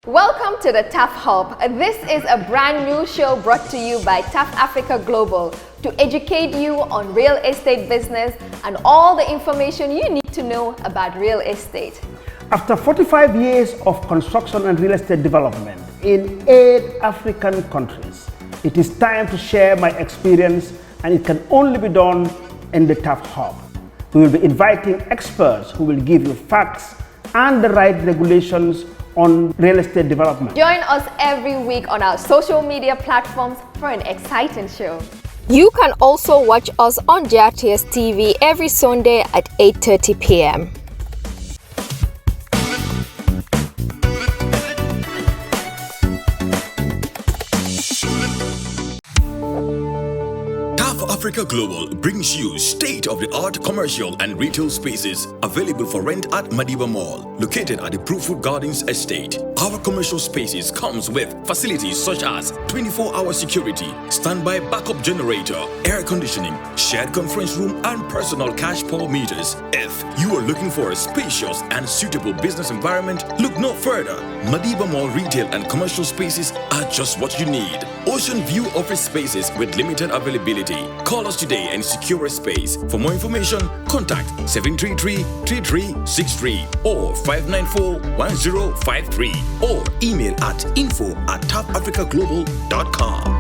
Welcome to the TAF Hub. This is a brand new show brought to you by TAF Africa Global to educate you on real estate business and all the information you need to know about real estate. After 45 years of construction and real estate development in 8 African countries, it is time to share my experience, and it can only be done in the TAF Hub. We will be inviting experts who will give you facts and the right regulations on real estate development. Join us every week on our social media platforms for an exciting show. You can also watch us on JRTS TV every Sunday at 8:30 p.m. TAF Africa Global brings you state-of-the-art commercial and retail spaces available for rent at Madiba Mall, located at the Bruford Gardens Estate. Our commercial spaces comes with facilities such as 24-hour security, standby backup generator, air conditioning, shared conference room, and personal cash power meters. If you are looking for a spacious and suitable business environment, look no further. Madiba Mall retail and commercial spaces are just what you need. Ocean view office spaces with limited availability. Call us today and secure a space. For more information, contact 733-3363 or 594-1053 or email at info@tafafricaglobal.com.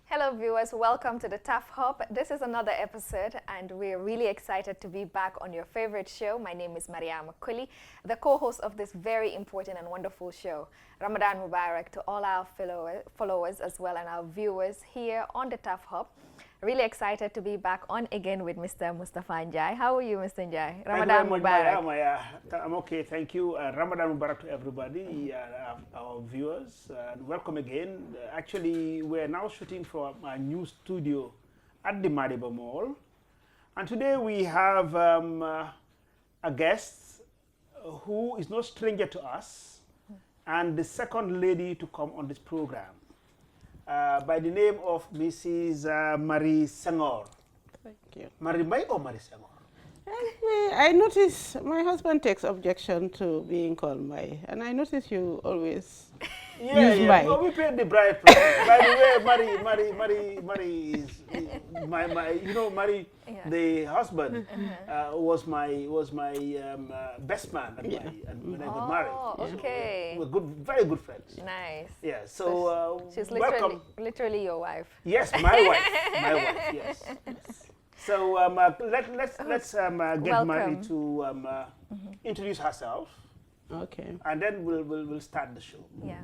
Hello viewers, welcome to the TAF Hub. This is another episode and we're really excited to be back on your favorite show. My name is Mariama Kuli, the co-host of this very important and wonderful show. Ramadan Mubarak to all our followers as well and our viewers here on the TAF Hub. Really excited to be back on again with Mr. Mustafa Njie. How are you, Mr. Njie? Ramadan Mubarak. I'm okay, thank you. Ramadan Mubarak to everybody, our viewers. Welcome again. Actually, we're now shooting for a new studio at the Madiba Mall. And today we have a guest who is no stranger to us and the second lady to come on this program. By the name of Mrs. Marie Senghore. Thank you. Marie Mai or Marie Senghore? I notice my husband takes objection to being called Mai, and I notice you always use Mai. Well, we paid the bride price. By the way, Marie is Marie, the husband, was my best man when I got married. Oh, okay. We're good, very good friends. Nice. Yeah. So she's welcome. literally your wife. Yes, my wife. My wife. Yes. So let's get Marie to introduce herself. Okay. And then we'll start the show. Yeah.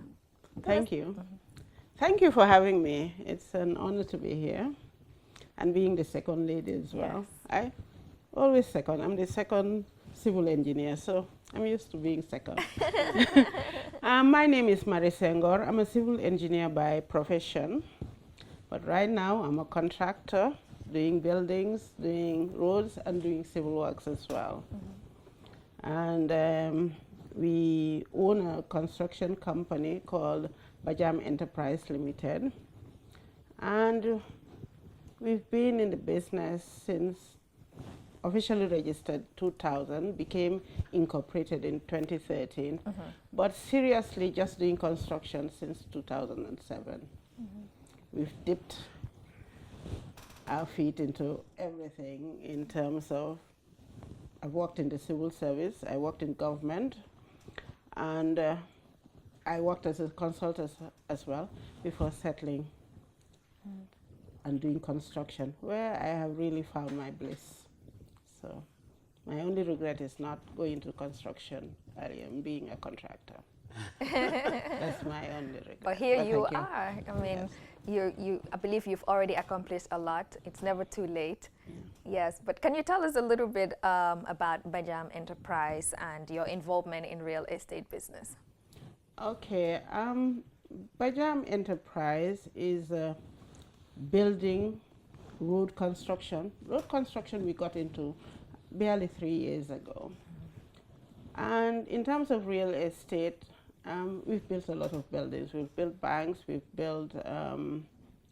Thank you. Thank you for having me. It's an honor to be here and being the second lady as well. Yes. I always second. I'm the second civil engineer, so I'm used to being second. My name is Marie Senghore. I'm a civil engineer by profession, but right now I'm a contractor doing buildings, doing roads, and doing civil works as well. And we own a construction company called Bajam Enterprise Limited. And we've been in the business since officially registered 2000, became incorporated in 2013, but seriously just doing construction since 2007. We've dipped our feet into everything in terms of, I've worked in the civil service, I worked in government, and I worked as a consultant as well before settling and doing construction, where I have really found my bliss. So my only regret is not going to construction earlier and being a contractor. That's my only regret. But here you are. I mean, I believe you've already accomplished a lot. It's never too late. Yes, but can you tell us a little bit about Bajam Enterprise and your involvement in real estate business? Okay, Bajam Enterprise is building road construction. Road construction we got into barely 3 years ago. And in terms of real estate, we've built a lot of buildings. We've built banks, we've built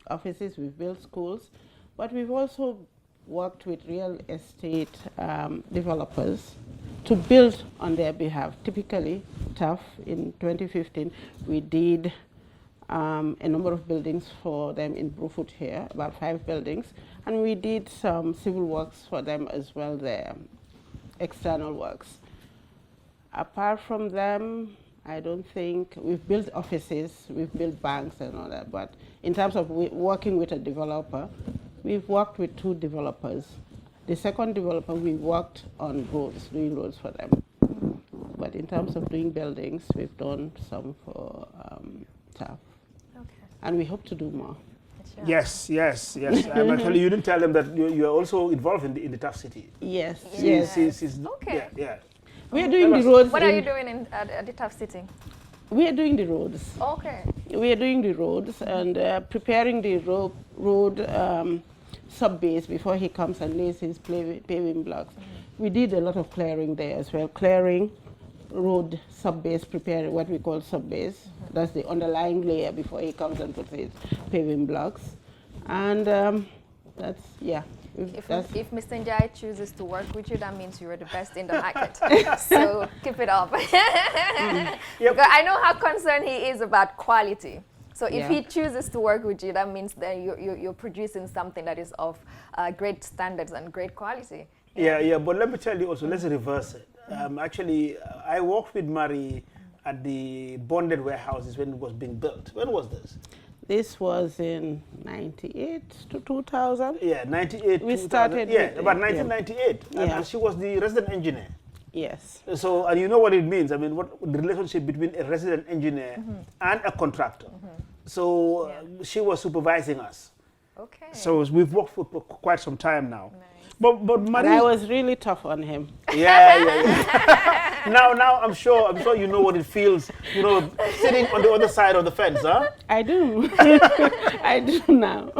offices, we've built schools, but we've also worked with real estate developers to build on their behalf. Typically, TAF in 2015, we did a number of buildings for them in Brufut here, about 5 buildings, and we did some civil works for them as well there, external works. Apart from them, I don't think we've built offices, we've built banks and all that, but in terms of working with a developer, we've worked with 2 developers. The second developer, we worked on roads, doing roads for them. But in terms of doing buildings, we've done some for TAF. Okay. And we hope to do more. Sure. Yes. Actually, you didn't tell them that you are also involved in the TAF city. Yes. Okay. Yeah. We are doing the roads. What are you doing at the TAF city? We are doing the roads. Okay. We are doing the roads and preparing the road sub-base before he comes and lays his paving blocks. We did a lot of clearing there as well. Clearing, road sub-base, preparing what we call sub-base. That's the underlying layer before he comes and puts his paving blocks. And that's, yeah. If Mr. Njie chooses to work with you, that means you're the best in the market. So keep it up. Yep. Because I know how concerned he is about quality. So if he chooses to work with you, that means that you're producing something that is of great standards and great quality. Yeah. But let me tell you also, let's reverse it. Actually, I worked with Mari at the bonded warehouses when it was being built. When was this? This was in 98 to 2000. Yeah, 98. We 2000. started. Yeah, about 1998. Yeah. And she was the resident engineer. Yes. So, and you know what it means. I mean, what the relationship between a resident engineer and a contractor. So she was supervising us. Okay. So we've worked for quite some time now. Nice. But Marie, And I was really tough on him. Yeah. now I'm sure you know what it feels, sitting on the other side of the fence, huh? I do. I do now.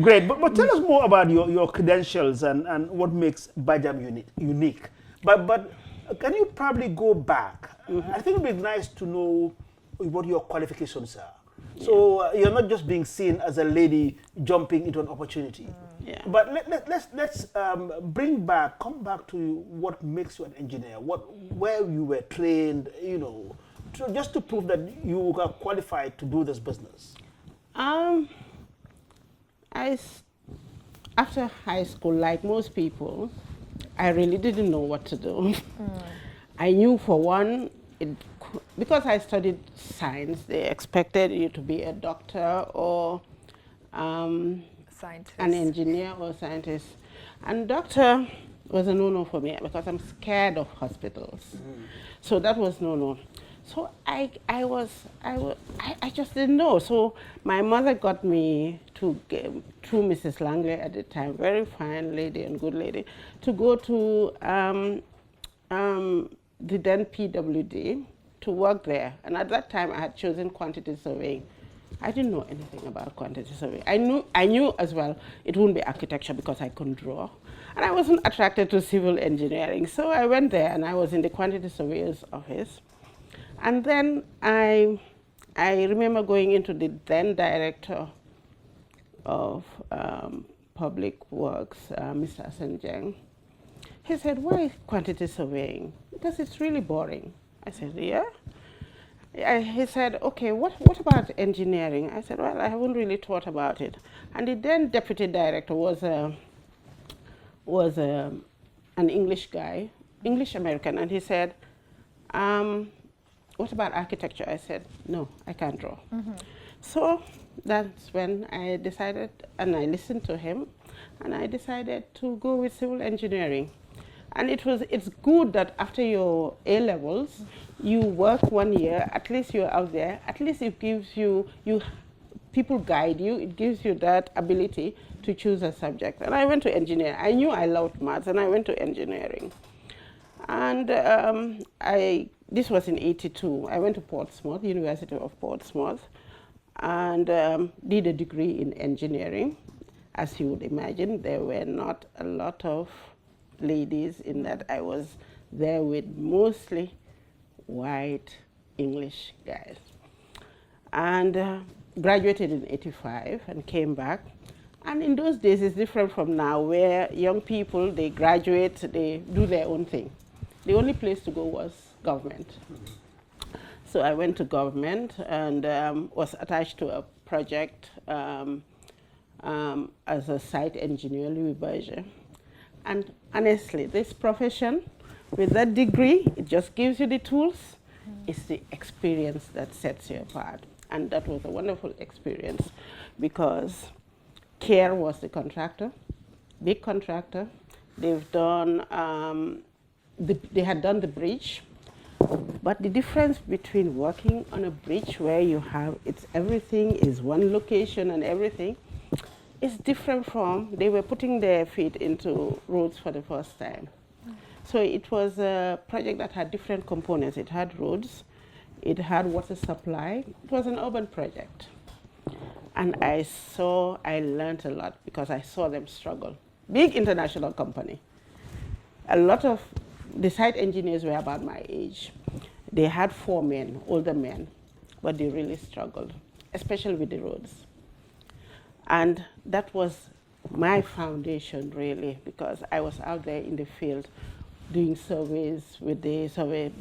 Great, but tell us more about your credentials and what makes Bajam unique. But can you probably go back? I think it would be nice to know what your qualifications are. So you're not just being seen as a lady jumping into an opportunity. Yeah. But let's come back to what makes you an engineer, where you were trained, just to prove that you are qualified to do this business. After high school, like most people, I really didn't know what to do. I knew for one, because I studied science, they expected you to be a doctor or Scientist. an engineer or scientist. And doctor was a no-no for me because I'm scared of hospitals. So that was no-no. So I just didn't know. So my mother got me through Mrs. Langley at the time, very fine lady and good lady, to go to the then PWD to work there. And at that time I had chosen quantity surveying. I didn't know anything about quantity surveying. I knew as well it wouldn't be architecture because I couldn't draw. And I wasn't attracted to civil engineering. So I went there and I was in the quantity surveyor's office. And then I remember going into the then director of public works, Mr. Senghore. He said, "Why quantity surveying? Because it's really boring." I said, "Yeah." He said, "Okay, what about engineering?" I said, "Well, I haven't really thought about it." And the then deputy director was an English guy, English American, and he said, "What about architecture?" I said, "No, I can't draw." So that's when I decided, and I listened to him, and I decided to go with civil engineering. And it's good that after your A-levels, you work 1 year, at least you're out there, at least it gives you people guide you, it gives you that ability to choose a subject. And I went to engineering. I knew I loved maths, and I went to engineering. And this was in '82. I went to Portsmouth, University of Portsmouth, and did a degree in engineering. As you would imagine, there were not a lot of ladies in that. I was there with mostly white English guys. And graduated in '85 and came back. And in those days, it's different from now, where young people, they graduate, they do their own thing. The only place to go was government. So I went to government and was attached to a project as a site engineer, Louis Berger. And honestly, this profession, with that degree, it just gives you the tools. It's the experience that sets you apart. And that was a wonderful experience because CARE was the contractor, big contractor. They've done, they had done the bridge. But the difference between working on a bridge where you have, everything is one location and everything, is different from, they were putting their feet into roads for the first time. So it was a project that had different components. It had roads, it had water supply. It was an urban project. And I learned a lot because I saw them struggle. Big international company. A lot of the site engineers were about my age. They had 4 men, older men, but they really struggled, especially with the roads. And that was my foundation, really, because I was out there in the field doing surveys with the survey,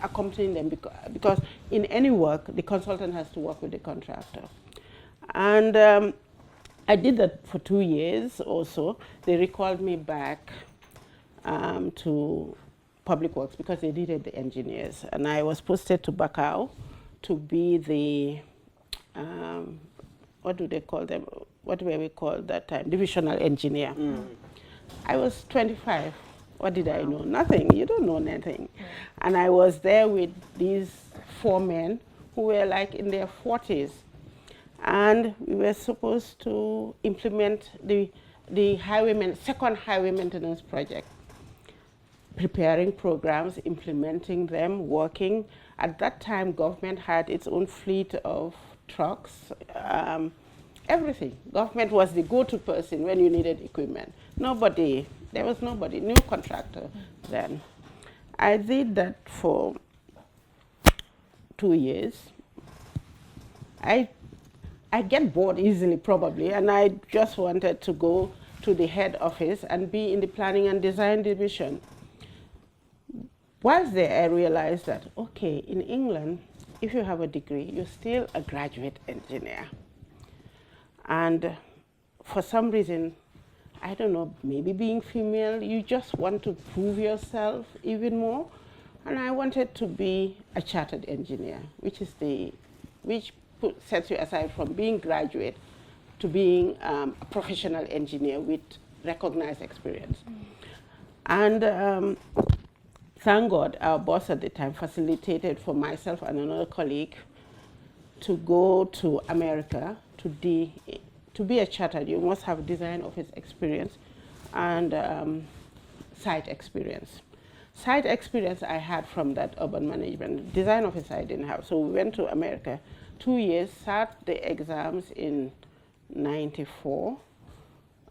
accompanying them, because in any work, the consultant has to work with the contractor. And I did that for 2 years or so. They recalled me back to Public Works because they needed the engineers. And I was posted to Bakau to be the, what do they call them? What were we called that time? Divisional engineer. I was 25. What did I know? Nothing. You don't know nothing. And I was there with these 4 men who were like in their 40s. And we were supposed to implement the second highway maintenance project, preparing programs, implementing them, working. At that time, government had its own fleet of trucks, everything. Government was the go-to person when you needed equipment. There was nobody, new contractor then. I did that for 2 years. I get bored easily, probably, and I just wanted to go to the head office and be in the planning and design division. Whilst there, I realized that, okay, in England, if you have a degree, you're still a graduate engineer. And for some reason, I don't know, maybe being female, you just want to prove yourself even more. And I wanted to be a chartered engineer, which sets you aside from being graduate to being a professional engineer with recognized experience. And thank God, our boss at the time facilitated for myself and another colleague to go to America to be a chartered. You must have design office experience and site experience. Site experience I had from that urban management. Design office I didn't have. So we went to America, 2 years, sat the exams in '94,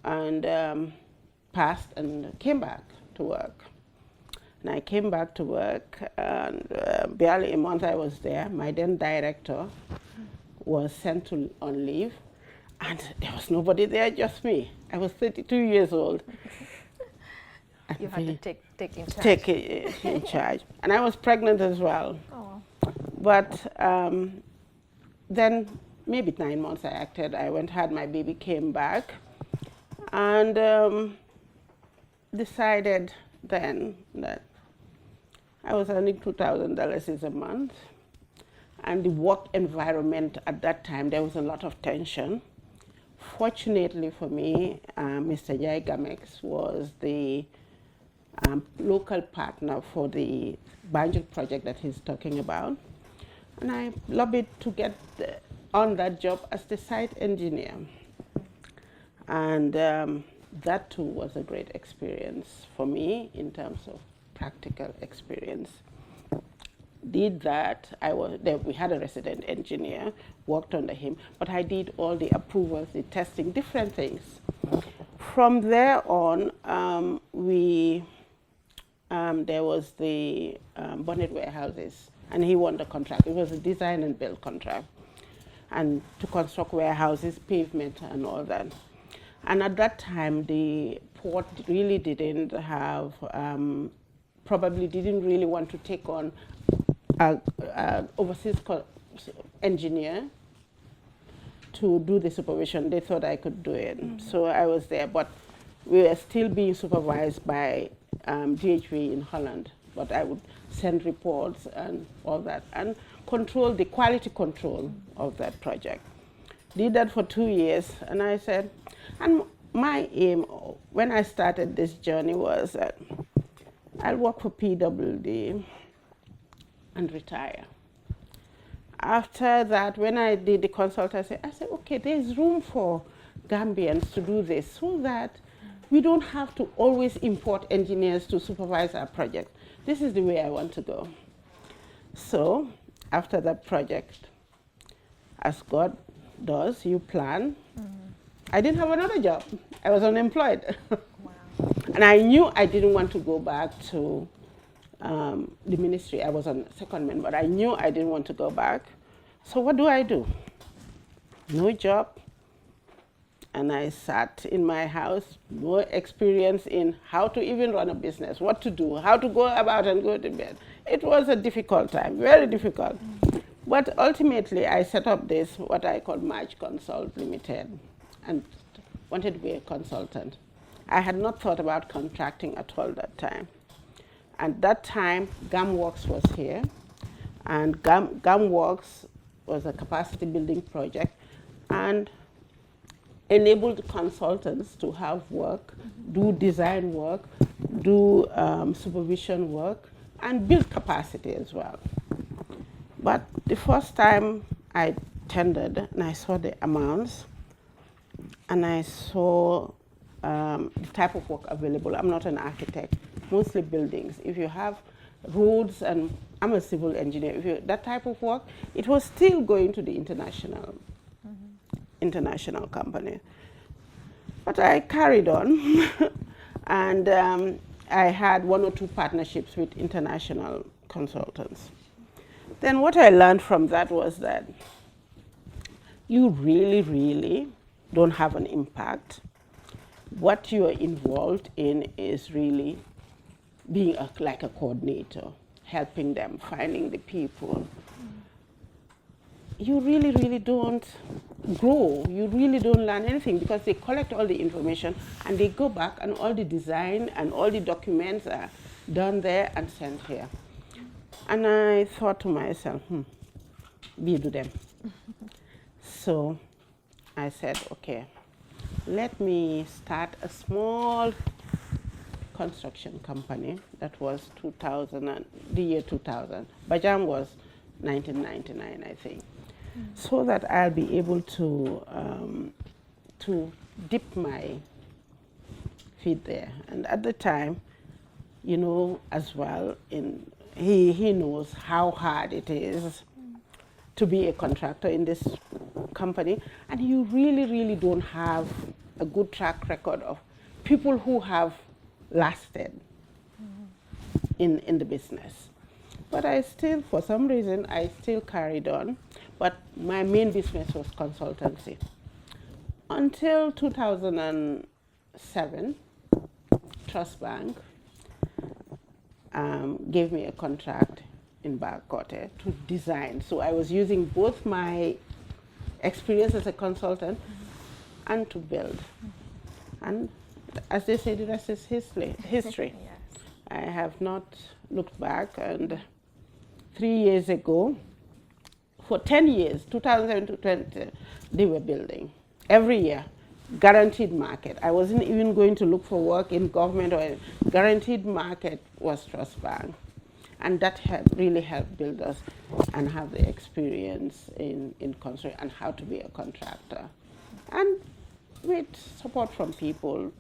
and passed and came back to work. And I came back to work, and barely a month I was there. My then director was sent on leave, and there was nobody there, just me. I was 32 years old. You had to take in charge. Take in charge. And I was pregnant as well. Oh. But then, maybe 9 months I acted. I went, had my baby, came back, and decided then that I was earning $2,000 a month. And the work environment at that time, there was a lot of tension. Fortunately for me, Mr. Njie was the local partner for the Banjul project that he's talking about. And I lobbied to get on that job as the site engineer. And that too was a great experience for me in terms of practical experience. Did that, we had a resident engineer, worked under him, but I did all the approvals, the testing, different things. From there on, there was the bonnet warehouses, and he won the contract. It was a design and build contract, and to construct warehouses, pavement, and all that. And at that time, the port really didn't have, probably didn't really want to take on an overseas engineer to do the supervision. They thought I could do it. So I was there, but we were still being supervised by DHV in Holland. But I would send reports and all that and control the quality control of that project. Did that for 2 years, and I said, and my aim when I started this journey was that I'll work for PWD and retire. After that, when I did the consultancy, I said, okay, there's room for Gambians to do this so that we don't have to always import engineers to supervise our project. This is the way I want to go. So after that project, as God does, you plan. I didn't have another job. I was unemployed. Wow. And I knew I didn't want to go back to the ministry. I was on secondment, but I knew I didn't want to go back. So what do? No job. And I sat in my house, no experience in how to even run a business, what to do, how to go about and go to bed. It was a difficult time, very difficult. But ultimately, I set up this, what I call March Consult Limited, and wanted to be a consultant. I had not thought about contracting at all that time. At that time, GAMWorks was here, and GAMWorks was a capacity building project and enabled consultants to have work, do design work, do supervision work, and build capacity as well. But the first time I tendered and I saw the amounts and I saw the type of work available. I'm not an architect, mostly buildings. If you have roads, and I'm a civil engineer, that type of work, it was still going to the international company. But I carried on and I had 1 or 2 partnerships with international consultants. Then what I learned from that was that you really, really don't have an impact. What you're involved in is really being like a coordinator, helping them, finding the people. You really, really don't grow. You really don't learn anything because they collect all the information and they go back and all the design and all the documents are done there and sent here. And I thought to myself, be to them. So I said, okay, let me start a small construction company. That was the year 2000. Bajam was 1999, I think. So that I'll be able to dip my feet there. And at the time, you know, as well, he knows how hard it is to be a contractor in this company, and you really, really don't have a good track record of people who have lasted in the business. But I still, for some reason, I still carried on, but my main business was consultancy. Until 2007, Trust Bank gave me a contract in Barcote to design. So I was using both my experience as a consultant and to build. And as they say, the rest is history. Yes. I have not looked back, and 3 years ago, for 10 years, 2007 to 2020, they were building every year. Guaranteed market. I wasn't even going to look for work in government or guaranteed market was Trust Bank. And that really helped build us and have the experience in construction and how to be a contractor. And with support from people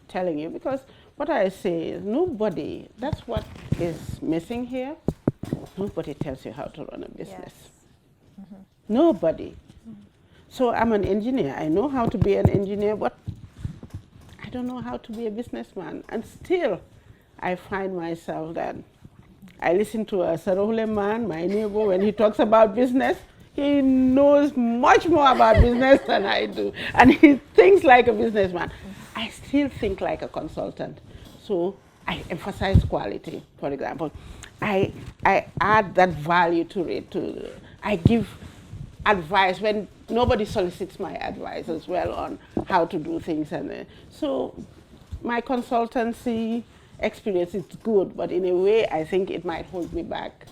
telling you, because what I say is nobody, that's what is missing here, nobody tells you how to run a business. Yes. Nobody. So I'm an engineer. I know how to be an engineer, but I don't know how to be a businessman. And still, I find myself that I listen to a Sarohule man, my neighbor, when he talks about business, He knows much more about business than I do, and he thinks like a businessman. I still think like a consultant. So I emphasize quality, for example. I add that value to it. I give advice when nobody solicits my advice as well on how to do things. And so my consultancy experience is good, but in a way I think it might hold me back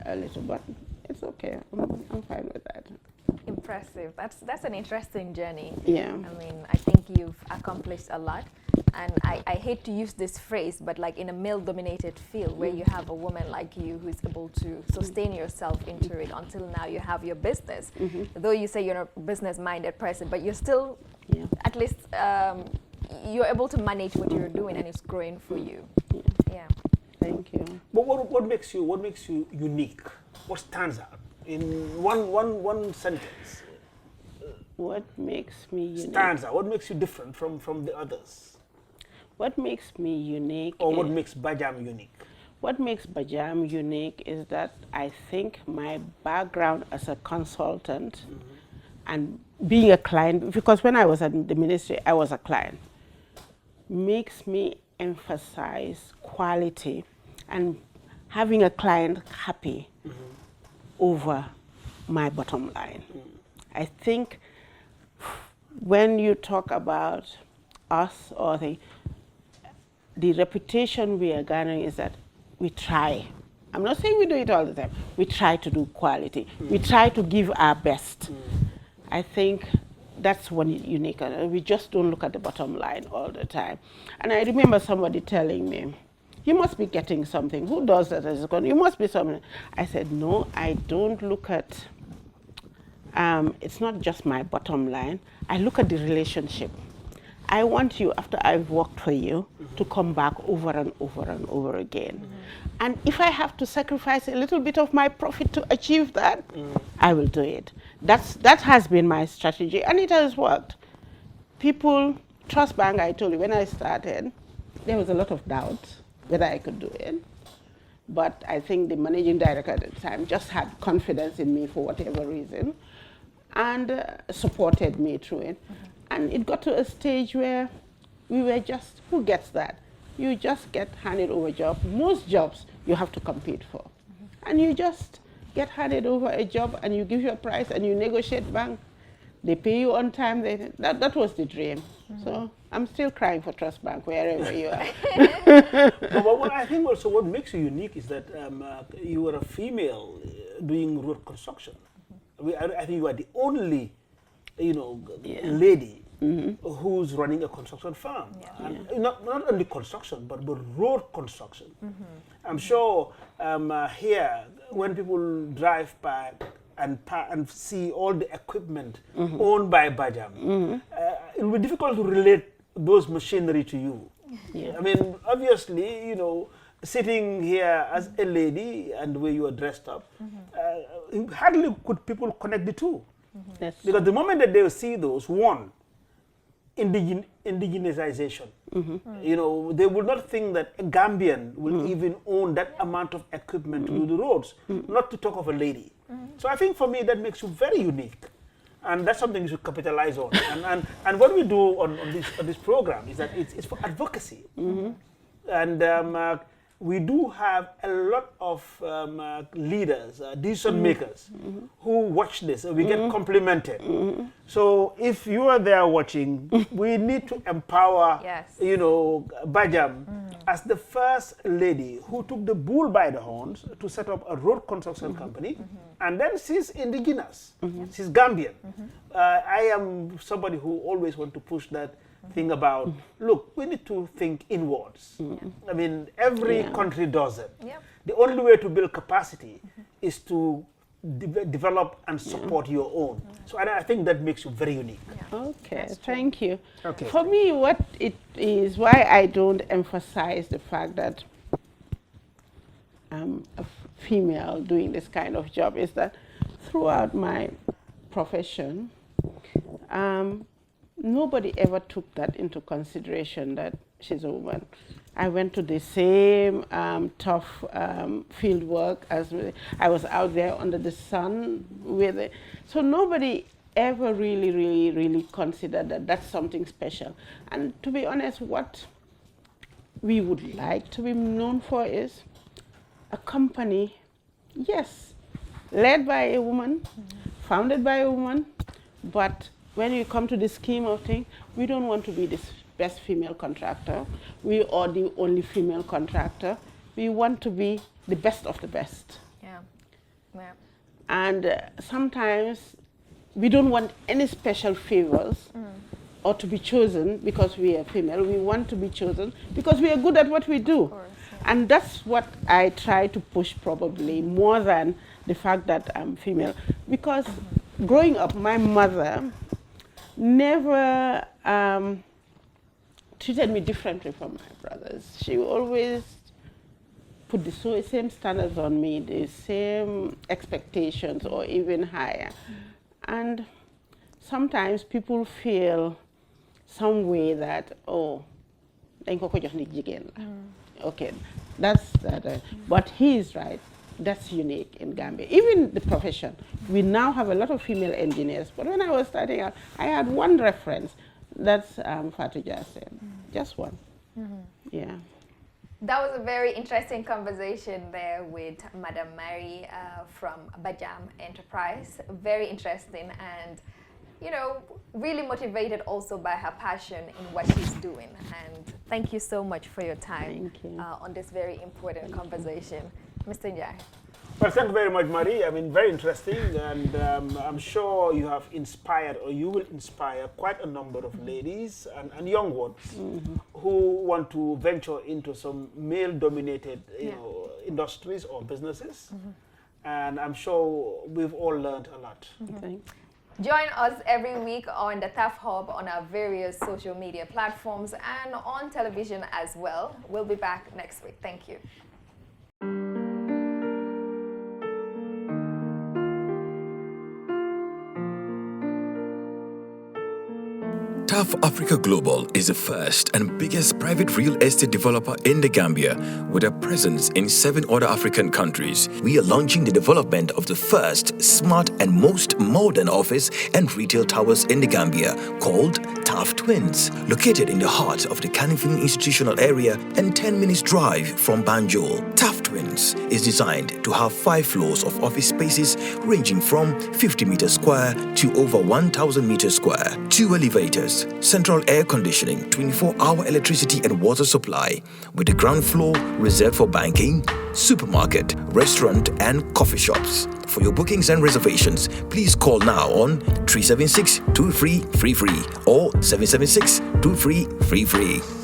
a little, but it's okay. I'm fine with that. Impressive. That's an interesting journey. Yeah. I mean, I think you've accomplished a lot. And I hate to use this phrase, but like in a male-dominated field where you have a woman like you who is able to sustain yourself into it until now you have your business. Though you say you're a business-minded person, but you're still, at least, you're able to manage what you're doing and it's growing for you. Yeah. Thank you. But what makes you unique? What stands out in one sentence? What makes me unique? Stands out. What makes you different from the others? What makes me unique? Or what makes Bajam unique? What makes Bajam unique is that I think my background as a consultant and being a client, because when I was at the ministry, I was a client, makes me emphasize quality and having a client happy over my bottom line. I think when you talk about us or the reputation we are garnering is that we try. I'm not saying we do it all the time. We try to do quality. We try to give our best. I think that's one unique. We just don't look at the bottom line all the time. And I remember somebody telling me, you must be getting something. Who does that as a con? You must be something. I said, no, I don't look at, it's not just my bottom line. I look at the relationship. I want you, after I've worked for you, to come back over and over and over again. And if I have to sacrifice a little bit of my profit to achieve that, I will do it. That has been my strategy, and it has worked. People, Trust Bank, I told you, when I started, there was a lot of doubt whether I could do it. But I think the managing director at the time just had confidence in me for whatever reason and supported me through it. And it got to a stage where we were just, who gets that? You just get handed over a job. Most jobs you have to compete for. And you just get handed over a job and you give your price and you negotiate bank. They pay you on time. That was the dream. So I'm still crying for Trust Bank wherever you are. But what I think also what makes you unique is that you are a female doing road construction. I think you are the only, lady who's running a construction firm. And not only construction, but road construction. I'm sure here, when people drive by and see all the equipment owned by Bajam, it will be difficult to relate those machinery to you. I mean, obviously, sitting here as a lady and the way you are dressed up, hardly could people connect the two. Because the moment that they see those, one, indigenization. They would not think that a Gambian will even own that amount of equipment to do the roads, not to talk of a lady. So I think for me that makes you very unique. And that's something you should capitalize on. And what we do on this program is that it's for advocacy. And we do have a lot of leaders, decision makers, who watch this. We get complimented. So if you are there watching, we need to empower, Bajam as the first lady who took the bull by the horns to set up a road construction company. And then she's indigenous. She's Gambian. I am somebody who always want to push that thing about, look, we need to think inwards. I mean, every country does it. The only way to build capacity is to develop and support your own. So I think that makes you very unique. Okay, thank you. Okay. For me, what it is, why I don't emphasize the fact that I'm a female doing this kind of job is that throughout my profession, nobody ever took that into consideration that she's a woman. I went to the same tough field work as I was out there under the sun with it. So nobody ever really considered that that's something special. And to be honest, what we would like to be known for is a company, yes, led by a woman, founded by a woman, but when you come to the scheme of things, we don't want to be this best female contractor. We are the only female contractor. We want to be the best of the best. Yeah. Yeah. And sometimes we don't want any special favors or to be chosen because we are female. We want to be chosen because we are good at what we do. Of course, yeah. And that's what I try to push probably more than the fact that I'm female. Because growing up, my mother never treated me differently from my brothers. She always put the same standards on me, the same expectations or even higher. And sometimes people feel some way that, oh, okay, that's that. But he is right. That's unique in Gambia. Even the profession, we now have a lot of female engineers. But when I was starting out, I had one reference. That's Fatou Jassem, just one. Yeah. That was a very interesting conversation there with Madam Mary from Bajam Enterprise. Very interesting and, you know, really motivated also by her passion in what she's doing. And thank you so much for your time on this very important conversation. Mr. Njie. Well, thank you very much, Marie. I mean, very interesting, and I'm sure you have inspired, or you will inspire, quite a number of ladies and young ones who want to venture into some male-dominated, you know, industries or businesses. And I'm sure we've all learned a lot. Join us every week on the TAF Hub on our various social media platforms and on television as well. We'll be back next week. Thank you. TAF Africa Global is the first and biggest private real estate developer in the Gambia, with a presence in 7 other African countries. We are launching the development of the first smart and most modern office and retail towers in the Gambia, called TAF Twins, located in the heart of the Canifing institutional area and 10 minutes drive from Banjul. TAF Twins is designed to have 5 floors of office spaces ranging from 50 meters square to over 1,000 meters square, 2 elevators, central air conditioning, 24-hour electricity and water supply, with the ground floor reserved for banking, supermarket, restaurant and coffee shops. For your bookings and reservations, please call now on 376-2333 or 776-2333.